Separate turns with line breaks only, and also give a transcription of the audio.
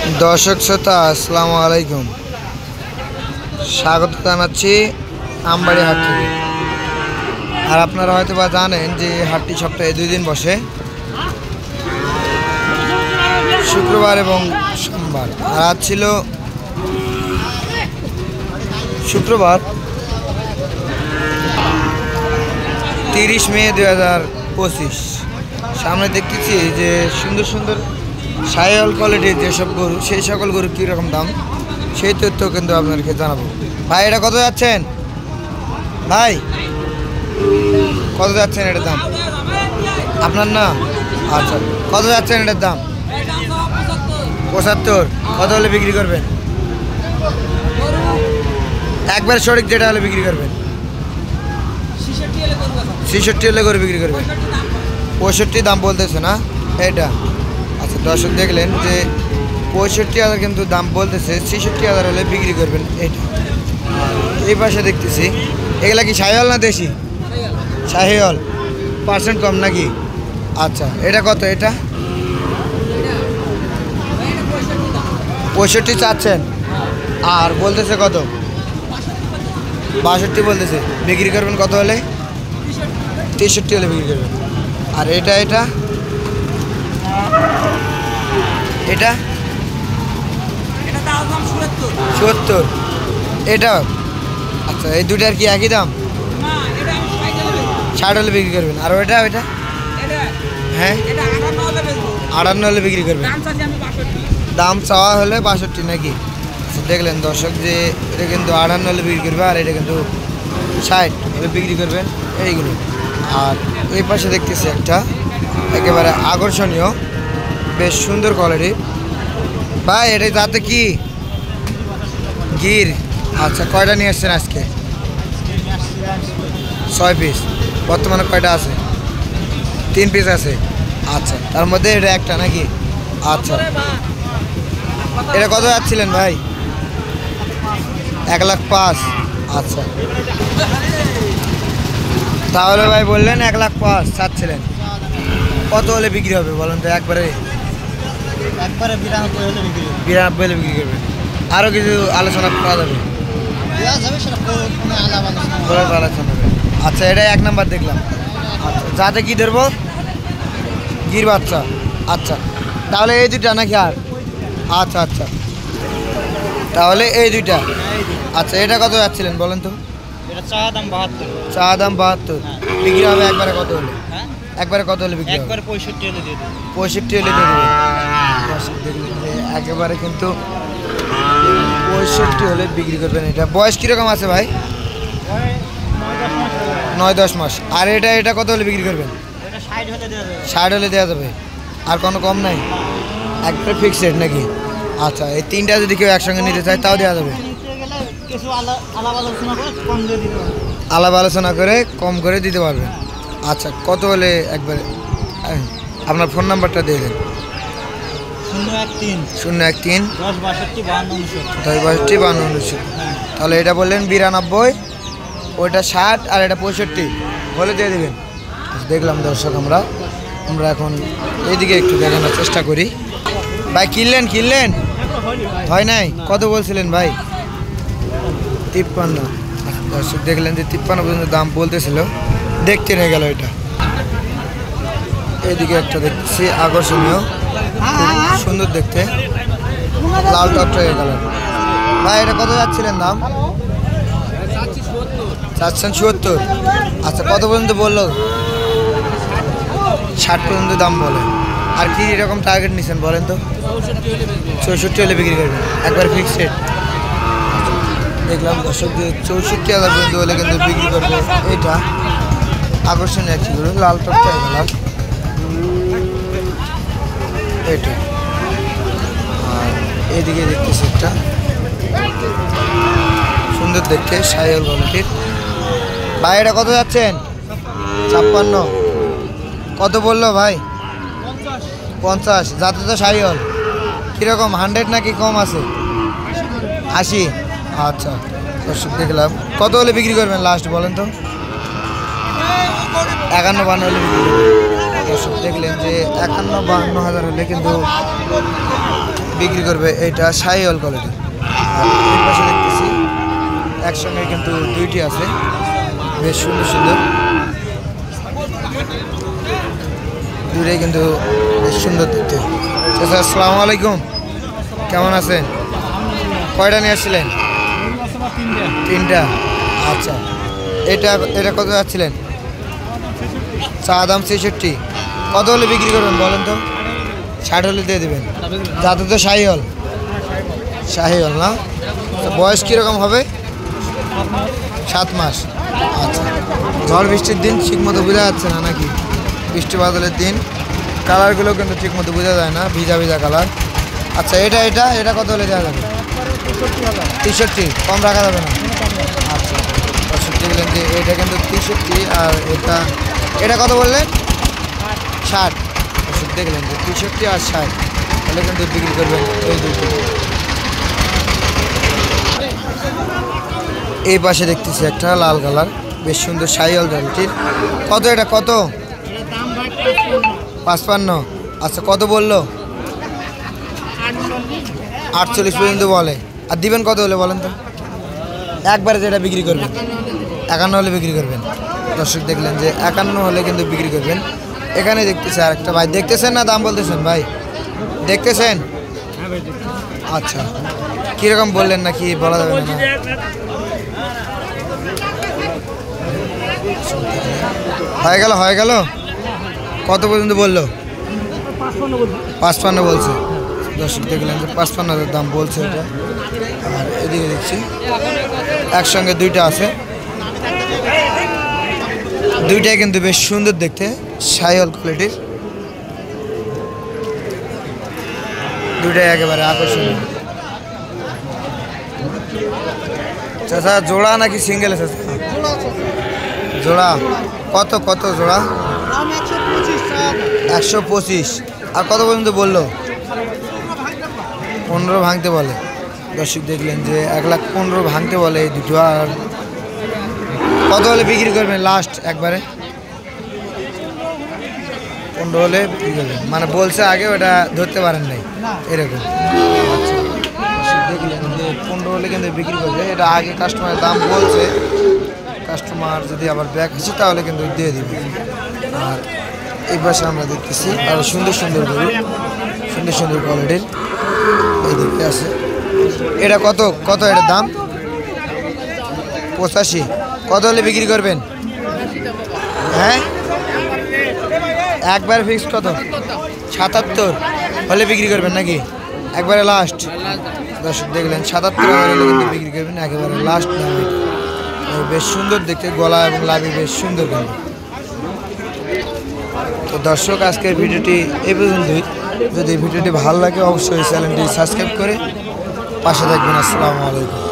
दर्शक श्रोता আসসালামু আলাইকুম स्वागत জানাচ্ছি আমবাড়ি হাট থেকে। আর আপনারা হয়তো বা জানেন যে হাটটি সপ্তাহে 2 দিন বসে, শুক্রবার এবং সোমবার। আর আজ ছিল শুক্রবার 30 মে 2025। সামনে দেখতেছি যে সুন্দর সুন্দর শাহিওয়াল কোয়ালিটির যেসব গরু, সেই সকল গরু কীরকম দাম সেই তথ্য কিন্তু আপনাদেরকে জানাবো। ভাই এটা কত যাচ্ছেন? ভাই কত যাচ্ছেন এটার দাম? আপনার না? আচ্ছা, কত যাচ্ছেন এটার দাম? 75। কত হলে বিক্রি করবেন? একবার সঠিক যেটা হলে বিক্রি করবেন। 66 হলে করে বিক্রি করবেন। 65 দাম বলতেছে না এটা? আচ্ছা দর্শক দেখলেন যে 65,000 কিন্তু দাম বলতেছে, 66,000 হলে বিক্রি করবেন এটা। এই পাশে দেখতেছি এগুলা কি শাহিওয়াল না দেশি? শাহিওয়াল। পার্সেন্ট কম নাকি? আচ্ছা এটা কত? এটা 65 চাচ্ছেন আর বলতেছে কত? 62 বলতেছে। বিক্রি করবেন কত হলে? 63 হলে বিক্রি করবেন। আর এটা এটা এটা 70। এটা আচ্ছা, এই দুটার কি একই দাম? 60 হলে বিক্রি করবেন। আর ওইটা ওইটা? হ্যাঁ 58 হলে বিক্রি করবেন। দাম চাওয়া হলে 62 নাকি? দেখলেন দর্শক যে এটা কিন্তু 58 হলে বিক্রি করবে, আর এটা কিন্তু 60 হলে বিক্রি করবেন এইগুলো। আর এই পাশে দেখতেছি একটা একেবারে আকর্ষণীয় বেশ সুন্দর কোয়ালিটি। ভাই এটা যাতে কি গির? আচ্ছা কয়টা নিয়ে আসছেন আজকে? 6 পিস। বর্তমানে কয়টা আছে? 3 পিস আছে। আচ্ছা তার মধ্যে এটা একটা নাকি? আচ্ছা এটা কত যাচ্ছিলেন ভাই? 1,05,000। আচ্ছা তাহলে ভাই বললেন 1,05,000 চাচ্ছিলেন, কত হলে বিক্রি হবে বলেন তো? একবারে 92 হলে বিক্রি করবেন। আরও কিছু আলোচনা করা যাবে? আলোচনা হবে। আচ্ছা এটা 1 নাম্বার দেখলাম। আচ্ছা যাতে কি ধরবো? গির বাচ্চা। আচ্ছা তাহলে এই দুইটা নাকি? আর আচ্ছা আচ্ছা তাহলে এই দুইটা। আচ্ছা এটা কত যাচ্ছিলেন বলেন তো?
চা দাম 72।
চা দাম 72। বিক্রি হবে একবারে কত হলে? একবারে কত হলে বিক্রি হবে?
একবারে 65 হলে দিয়ে দেব।
65 হলে দিয়ে দেবেন। দেখলেন যে একেবারে কিন্তু 65 হলে বিক্রি করবেন। এটা বয়স কীরকম আছে ভাই? 9-10 মাস। আর এটা এটা কত হলে বিক্রি করবেন? 60 হলে দেওয়া যাবে। আর কোনো কম নাই? একবারে ফিক্সড নাকি? আচ্ছা এই তিনটা যদি কেউ একসঙ্গে নিতে চায় তাও দেওয়া যাবে? আলাপ আলোচনা করে কম করে দিতে পারবেন। আচ্ছা কত হলে একবারে? আপনার ফোন নাম্বারটা দিয়ে দেন। 013 1062 52। তাহলে এটা বললেন 92, ওইটা 60 আর এটা 65 বলে দিয়ে দেবেন। দেখলাম দর্শক আমরা এখন এইদিকে একটু দেখানোর চেষ্টা করি। ভাই কিনলেন হয় নাই? কত বলছিলেন ভাই? 53। দর্শক দেখলেন যে 53 পর্যন্ত দাম বলতেছিল, দেখতে নিয়ে গেল এটা। এইদিকে একটা দেখছি আকর্ষণীয়, সুন্দর দেখতে, লাল টকটকে কালার। ভাই এটা কত যাচ্ছিলেন দাম? চাচ্ছেন 74। আচ্ছা কত পর্যন্ত বললো? 60 পর্যন্ত দাম বলে। আর কি এরকম টার্গেট নিচ্ছেন বলেন তো? 64 হলে বিক্রি করবেন একবার ফিক্সড। দেখলাম দর্শক যে 64,000 পর্যন্ত হলে কিন্তু বিক্রি করবে এটা। আকর্ষণীয় একটি গরু, লাল টকটকে কালার এটা। আর এদিকে দেখতেছি একটা সুন্দর দেখতে শাহিওয়াল কোয়ালিটির। ভাই এটা কত যাচ্ছেন? 56। কত বললো ভাই? 50। যাতে তো শাহিওয়াল কীরকম 100 নাকি কম আছে? 80। আচ্ছা দর্শক দেখলাম কত হলে বিক্রি করবেন লাস্ট বলেন তো? 51-52 হলে বিক্রি করবেন। দর্শক দেখলেন যে 51-52 হাজার হলে কিন্তু বিক্রি করবে এটা শাহিওয়াল কোয়ালিটি। আর এই পাশে দেখতেছি একসঙ্গে কিন্তু দুইটি আছে, বেশ সুন্দর সুন্দর, দুইটাই কিন্তু বেশ সুন্দর দেখতে। আচ্ছা, আসসালামু আলাইকুম, কেমন আছেন? কয়টা নিয়ে আসছিলেন? তিনটা। আচ্ছা, এটা এটা কত যাচ্ছিলেন? চা দাম 66। কত হলে বিক্রি করবেন বলেন তো? 60 হলে দিয়ে দেবেন। যাতে তো শাহিওয়াল, শাহিওয়াল না? বয়স কীরকম হবে? 7 মাস। আচ্ছা, ঝড় বৃষ্টির দিন ঠিক মতো বোঝা যাচ্ছে না নাকি? বৃষ্টি বাদলের দিন, কালারগুলো কিন্তু ঠিক মতো বোঝা যায় না, ভিজা ভিজা কালার। আচ্ছা, এটা এটা এটা কত হলে দেওয়া যাবে? 63। কম রাখা যাবে না? আচ্ছা, দর্শক দেখলেন যে এটা কিন্তু 63, আর এটা এটা কত বললেন? 60। দর্শক দেখলেন যে 63 আর 60 তাহলে কিন্তু বিক্রি করবেন এই দুটো। এই পাশে দেখতেছি একটা লাল কালার, বেশ সুন্দর শাহিওয়াল কোয়ালিটির। কত এটা কত? 55। আচ্ছা, কত বললো? 48 পর্যন্ত বলে। আর দিবেন কত হলে বলেন তো? একবারে যেটা বিক্রি করবেন 51 হলে বিক্রি করবেন। দর্শক দেখলেন যে 51 হলে কিন্তু বিক্রি করবেন। এখানে দেখতেছে আরেকটা ভাই, দেখতেছেন না দাম বলতেছেন? ভাই দেখতেছেন? আচ্ছা, কীরকম বললেন নাকি বলা যাবে না? হয়ে গেল হয়ে গেল। কত পর্যন্ত বললো? 55 বলছে। দর্শক দেখলেন যে 55,000 দাম বলছে এটা। আর এদিকে দেখছি একসঙ্গে দুইটা আছে, দুইটাই কিন্তু বেশ সুন্দর দেখতে, শাহিওয়াল কোয়ালিটির, দুইটাই একেবারে আকর্ষণীয়। চাচা জোড়া নাকি সিঙ্গেল? চাচা জোড়া। কত কত জোড়া? 125। আর কত পর্যন্ত বললো? 15 ভাঙতে বলে। দর্শক দেখলেন যে 1,15,000 ভাঙতে বলে এই দুটো। আর কত হলে বিক্রি করবেন লাস্ট? একবারে 15 হলে বিক্রি করবেন, মানে বলছে আগে, ওটা ধরতে পারেন নাই এরকম। আচ্ছা, দর্শক দেখলেন যে 15 হলে কিন্তু বিক্রি করবে, এটা আগে কাস্টমারের দাম বলছে, কাস্টমার যদি আবার ব্যাক আসে তাহলে কিন্তু দিয়ে দিবে। আর এই পাশে আমরা দেখতেছি আর সুন্দর সুন্দর গরু, সুন্দর সুন্দর কোয়ালিটির এই দিকতে আছে। এটা কত কত এটার দাম? 85। কত হলে বিক্রি করবেন? হ্যাঁ, একবার ফিক্সড কত? 77 হলে বিক্রি করবেন নাকি? একবারে লাস্ট। দর্শক দেখলেন 77 হলে কিন্তু বিক্রি করবেন, একেবারে লাস্ট দাম। বেশ সুন্দর দেখতে, গলা এবং লাভি বেশ সুন্দর কিন্তু। তো দর্শক, আজকের ভিডিওটি এই পর্যন্তই। যদি ভিডিওটি ভালো লাগে অবশ্যই চ্যানেলটি সাবস্ক্রাইব করে পাশে থাকবেন। আসসালামু আলাইকুম।